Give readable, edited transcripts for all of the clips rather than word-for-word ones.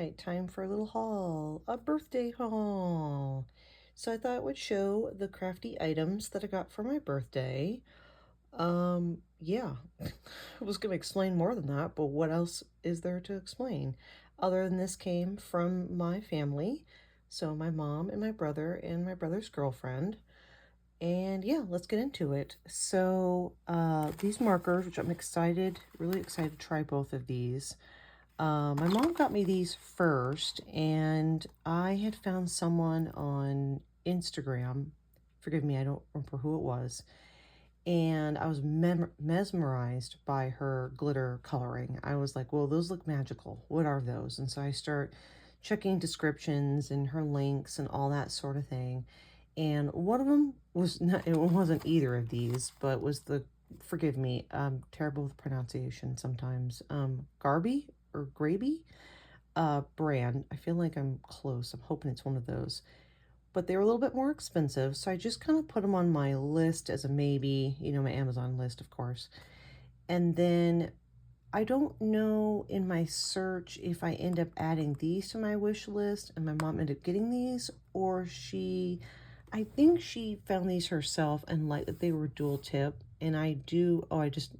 right, time for a little haul, a birthday haul. So I thought I would show the crafty items that I got for my birthday. Yeah, I was going to explain more than that, but what else is there to explain? Other than this came from my family, so my mom and my brother's girlfriend. And yeah, let's get into it. So, these markers, which I'm excited, really excited to try both of these. My mom got me these first, and I had found someone on Instagram. Forgive me, I don't remember who it was. And I was mesmerized by her glitter coloring. I was like, well, those look magical. What are those? And so I start checking descriptions and her links and all that sort of thing. And one of them was not, it wasn't either of these, but was the, forgive me, I'm terrible with pronunciation sometimes. Garby or Graby brand. I feel like I'm close. I'm hoping it's one of those. But they were a little bit more expensive, so I just kind of put them on my list as a maybe, my Amazon list, of course. And then I don't know in my search if I end up adding these to my wish list and my mom ended up getting these, or I think she found these herself and liked that they were dual tip. And I just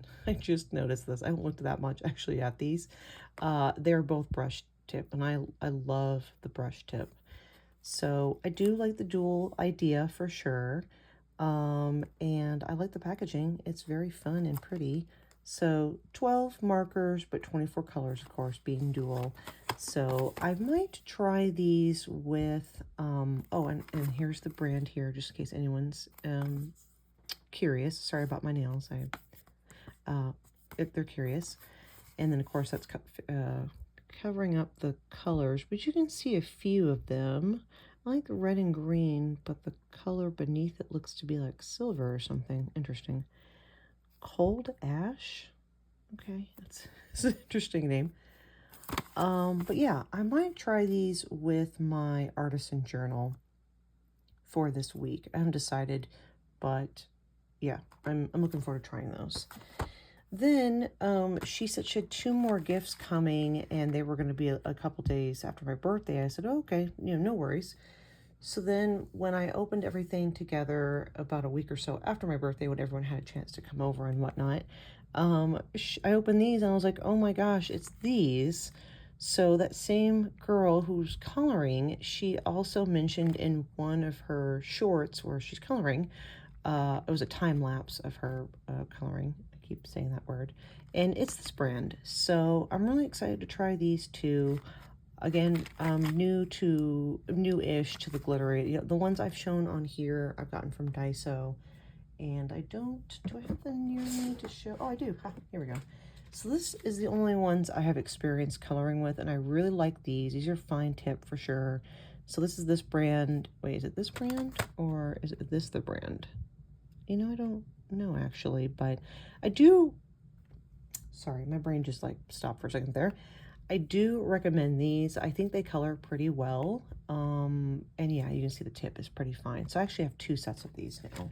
noticed this. I haven't looked that much actually at these. They're both brush tip, and I love the brush tip. So I do like the dual idea for sure. And I like the packaging. It's very fun and pretty. So 12 markers, but 24 colors, of course, being dual. So I might try these with, oh, and here's the brand here, just in case anyone's curious. Sorry about my nails. If they're curious. And then, of course, that's covering up the colors, but you can see a few of them. I like the red and green, but the color beneath it looks to be like silver or something. Interesting. Cold Ash. Okay, that's an interesting name. But yeah, I might try these with my artisan journal for this week. I haven't decided, but yeah, I'm looking forward to trying those. Then she said she had two more gifts coming, and they were going to be a couple days after my birthday. I said, oh, okay, no worries. So then when I opened everything together about a week or so after my birthday, when everyone had a chance to come over and whatnot, I opened these and I was like, oh my gosh, it's these. So that same girl who's coloring, she also mentioned in one of her shorts where she's coloring, it was a time lapse of her coloring. I keep saying that word. And it's this brand. So I'm really excited to try these two. Again, new-ish to the glittery. The ones I've shown on here, I've gotten from Daiso. And do I have them near me to show? Oh, I do. Ha, here we go. So this is the only ones I have experience coloring with, and I really like these. These are fine tip for sure. So this is this brand. Wait, is it this brand or is it this the brand? I don't know actually, but I do. Sorry, my brain just like stopped for a second there. I do recommend these. I think they color pretty well. And yeah, you can see the tip is pretty fine. So I actually have two sets of these now.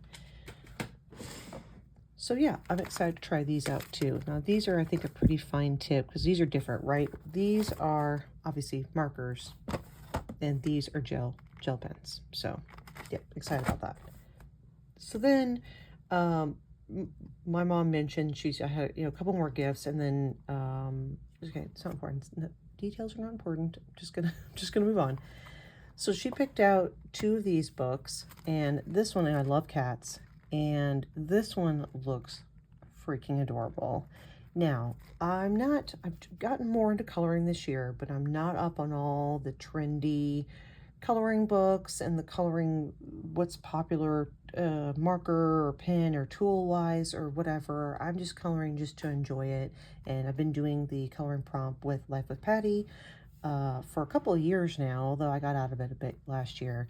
So yeah, I'm excited to try these out too. Now these are, I think, a pretty fine tip because these are different, right? These are obviously markers and these are gel pens. So yeah, excited about that. So then my mom mentioned I had a couple more gifts, and then okay, it's not important. Details are not important. I'm just gonna move on. So she picked out two of these books, and this one, and I love cats, and this one looks freaking adorable. Now, I've gotten more into coloring this year, but I'm not up on all the trendy coloring books and the coloring what's popular marker or pen or tool wise or whatever. I'm just coloring just to enjoy it, and I've been doing the coloring prompt with Life with Patty for a couple of years now, although I got out of it a bit last year.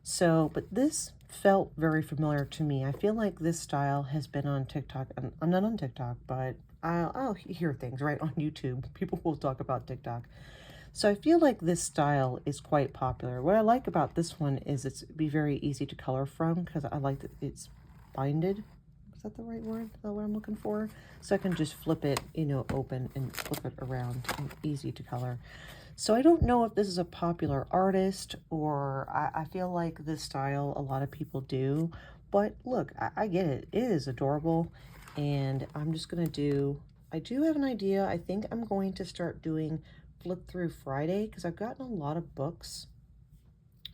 So, but this felt very familiar to me. I feel like this style has been on TikTok. I'm not on TikTok, but I'll hear things right on YouTube. People will talk about TikTok. So I feel like this style is quite popular. What I like about this one is it's be very easy to color from because I like that it's binded. Is that the right word? Is that what I'm looking for? So I can just flip it, you know, open and flip it around and easy to color. So I don't know if this is a popular artist or I feel like this style a lot of people do, but look, I get it. It is adorable and I'm just gonna do, I do have an idea. I think I'm going to start doing Flip Through Friday because I've gotten a lot of books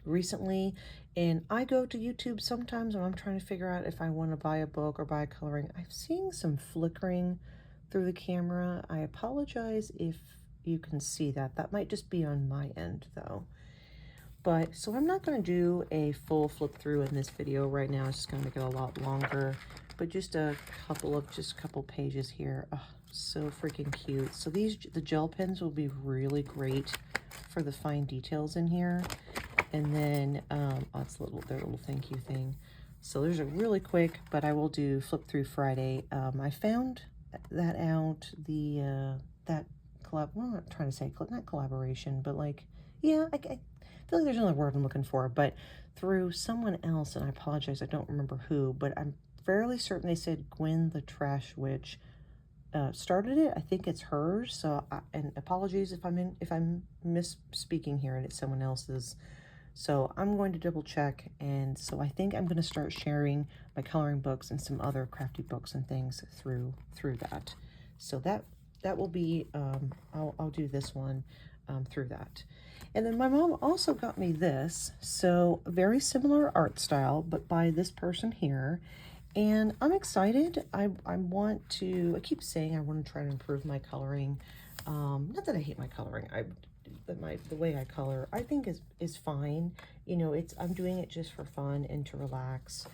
recently and I go to YouTube sometimes when I'm trying to figure out if I want to buy a book or buy coloring. I'm seeing some flickering through the camera. I apologize if you can see that. That might just be on my end though. But so I'm not going to do a full flip through in this video right now. It's just going to make it a lot longer, but just a couple pages here. Oh, so freaking cute. So the gel pens will be really great for the fine details in here. And then oh, it's their little thank you thing. So there's a really quick, but I will do Flip Through Friday. I found that out, that well, I'm not trying to say, not collaboration, but like, yeah, I feel like there's another word I'm looking for, but through someone else, and I apologize, I don't remember who, but I'm fairly certain they said Gwen the Trash Witch started it. I think it's hers. So, and apologies if I'm misspeaking here and it's someone else's. So I'm going to double check, and so I think I'm going to start sharing my coloring books and some other crafty books and things through that. So that will be I'll do this one through that. And then my mom also got me this, so very similar art style, but by this person here. And I'm excited. I want to, I keep saying I want to try to improve my coloring. Not that I hate my coloring. The way I color, I think is fine. You know, I'm doing it just for fun and to relax.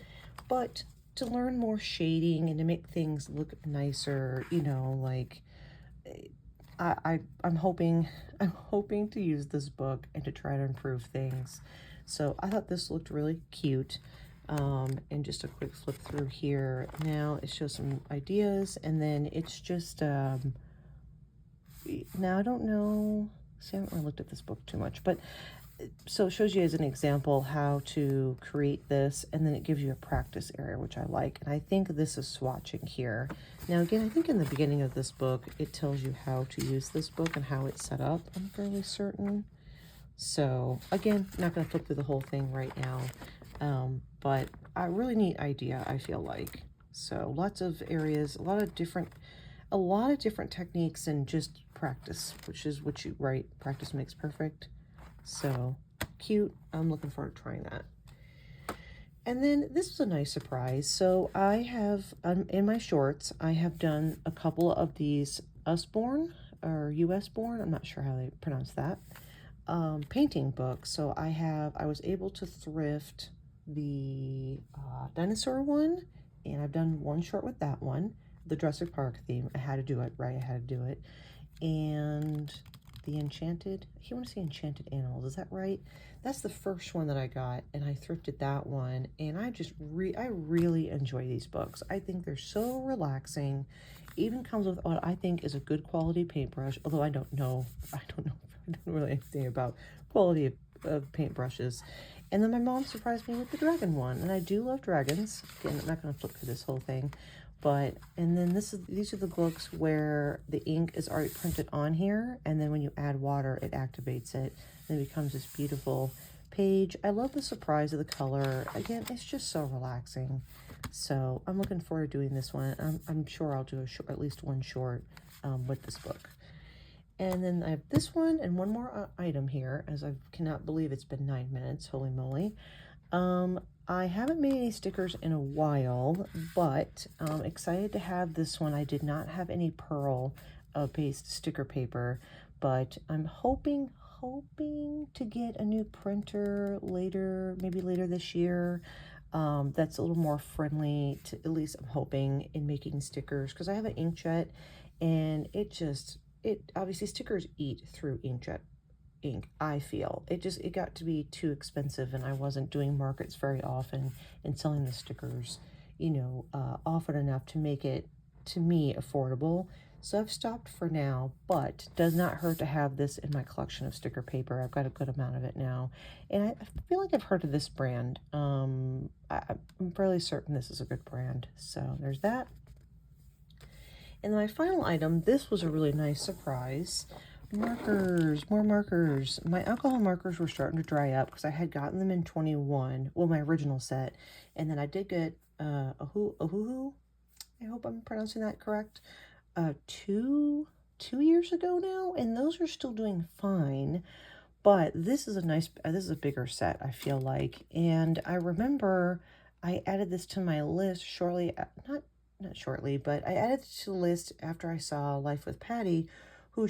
But to learn more shading and to make things look nicer, you know, like I'm hoping to use this book and to try to improve things. So I thought this looked really cute. And just a quick flip through here. Now it shows some ideas, and then it's just now I don't know. See, I haven't really looked at this book too much, but so it shows you as an example how to create this, and then it gives you a practice area, which I like. And I think this is swatching here. Now again, I think in the beginning of this book, it tells you how to use this book and how it's set up, I'm fairly certain. So again, not going to flip through the whole thing right now, but a really neat idea, I feel like. So lots of areas, a lot of different techniques, and just practice, which is what you write. Practice makes perfect. So cute. I'm looking forward to trying that. And then this was a nice surprise. So I have, in my shorts, I have done a couple of these Usborne or US Born, I'm not sure how they pronounce that, painting books. So I was able to thrift the dinosaur one, and I've done one short with that one, the Jurassic Park theme. I had to do it, right? I had to do it. And the Enchanted, I want to say Enchanted Animals, is that right? That's the first one that I got, and I thrifted that one, and I really enjoy these books. I think they're so relaxing. Even comes with what I think is a good quality paintbrush, although I don't know really anything about quality of paintbrushes. And then my mom surprised me with the dragon one, and I do love dragons. Again, I'm not going to flip through this whole thing, but, and then these are the books where the ink is already printed on here, and then when you add water, it activates it, and it becomes this beautiful page. I love the surprise of the color. Again, it's just so relaxing. So I'm looking forward to doing this one. I'm sure I'll do at least one short with this book. And then I have this one and one more item here, as I cannot believe it's been 9 minutes, holy moly. I haven't made any stickers in a while, but I'm excited to have this one. I did not have any pearl based sticker paper, but I'm hoping to get a new printer later, maybe later this year. That's a little more friendly to, at least I'm hoping, in making stickers, because I have an inkjet, and obviously stickers eat through inkjet ink. I feel it got to be too expensive, and I wasn't doing markets very often and selling the stickers, you know, often enough to make it, to me, affordable. So I've stopped for now, but does not hurt to have this in my collection of sticker paper. I've got a good amount of it now. And I feel like I've heard of this brand. I'm fairly certain this is a good brand. So there's that. And my final item, this was a really nice surprise. Markers, more markers. My alcohol markers were starting to dry up because I had gotten them in 21, well, my original set. And then I did get Ohuhu, I hope I'm pronouncing that correct, two years ago now, and those are still doing fine. But this is a nice, this is a bigger set, I feel like. And I remember I added this to my list shortly, not shortly, but I added it to the list after I saw Life with Patty, who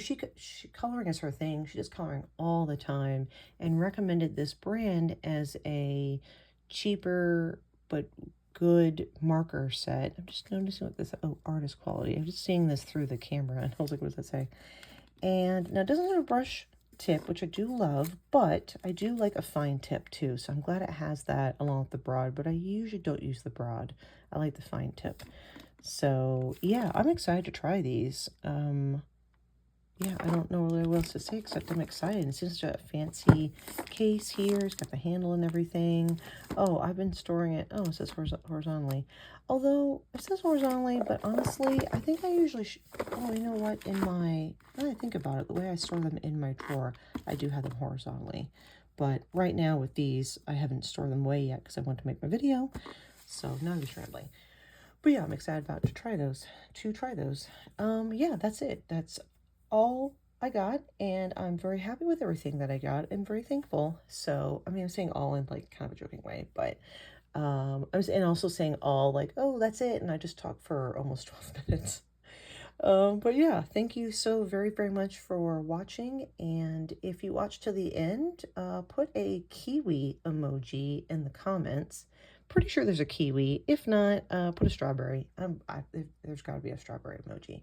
coloring is her thing. She does coloring all the time, and recommended this brand as a cheaper but good marker set. I'm just noticing what this, oh, artist quality. I'm just seeing this through the camera, and I was like, what does that say? And now it doesn't have a brush tip, which I do love, but I do like a fine tip too. So I'm glad it has that along with the broad, but I usually don't use the broad. I like the fine tip. So yeah, I'm excited to try these. Yeah, I don't know really what else to say except I'm excited. It's just a fancy case here. It's got the handle and everything. Oh, I've been storing it. Oh, it says horizontally. Although, it says horizontally, but honestly, I think I usually oh, you know what? Now that I think about it, the way I store them in my drawer, I do have them horizontally. But right now with these, I haven't stored them away yet because I want to make my video. So now I'm just rambling. But yeah, I'm excited about to try those. Yeah, that's it. That's all I got, and I'm very happy with everything that I got and very thankful. So, I mean, I'm saying all in like kind of a joking way, but and also saying all like, oh, that's it, and I just talked for almost 12 minutes. But yeah, thank you so very, very much for watching, and if you watch to the end, put a kiwi emoji in the comments. Pretty sure there's a kiwi. If not, put a strawberry. There's got to be a strawberry emoji.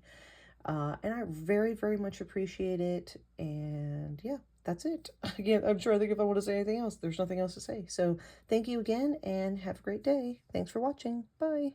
And I very, very much appreciate it. And yeah, that's it. Again, I'm trying to think if I want to say anything else. There's nothing else to say. So thank you again and have a great day. Thanks for watching. Bye.